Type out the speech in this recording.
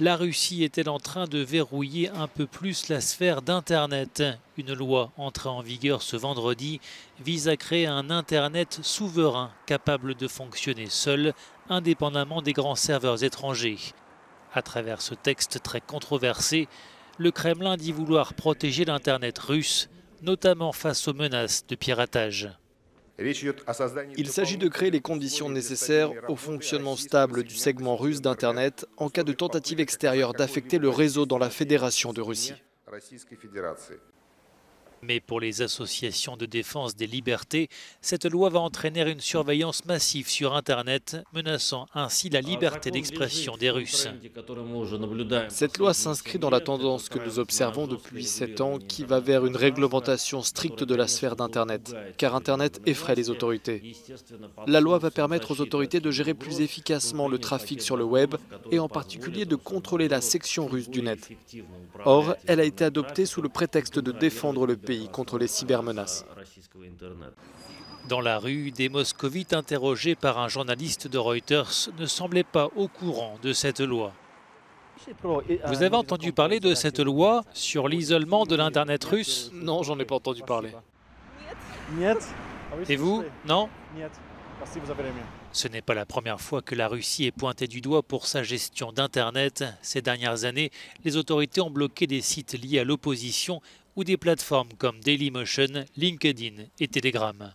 La Russie est-elle en train de verrouiller un peu plus la sphère d'Internet? Une loi entrée en vigueur ce vendredi vise à créer un Internet souverain capable de fonctionner seul, indépendamment des grands serveurs étrangers. À travers ce texte très controversé, le Kremlin dit vouloir protéger l'Internet russe, notamment face aux menaces de piratage. Il s'agit de créer les conditions nécessaires au fonctionnement stable du segment russe d'Internet en cas de tentative extérieure d'affecter le réseau dans la Fédération de Russie. Mais pour les associations de défense des libertés, cette loi va entraîner une surveillance massive sur Internet, menaçant ainsi la liberté d'expression des Russes. Cette loi s'inscrit dans la tendance que nous observons depuis 7 ans qui va vers une réglementation stricte de la sphère d'Internet, car Internet effraie les autorités. La loi va permettre aux autorités de gérer plus efficacement le trafic sur le web et en particulier de contrôler la section russe du net. Or, elle a été adoptée sous le prétexte de défendre le pays contre les cybermenaces. Dans la rue, des moscovites interrogés par un journaliste de Reuters ne semblaient pas au courant de cette loi. Vous avez entendu parler de cette loi sur l'isolement de l'Internet russe? Non, j'en ai pas entendu parler. Et vous? Non? Ce n'est pas la première fois que la Russie est pointée du doigt pour sa gestion d'Internet. Ces dernières années, les autorités ont bloqué des sites liés à l'opposition ou des plateformes comme Dailymotion, LinkedIn et Telegram.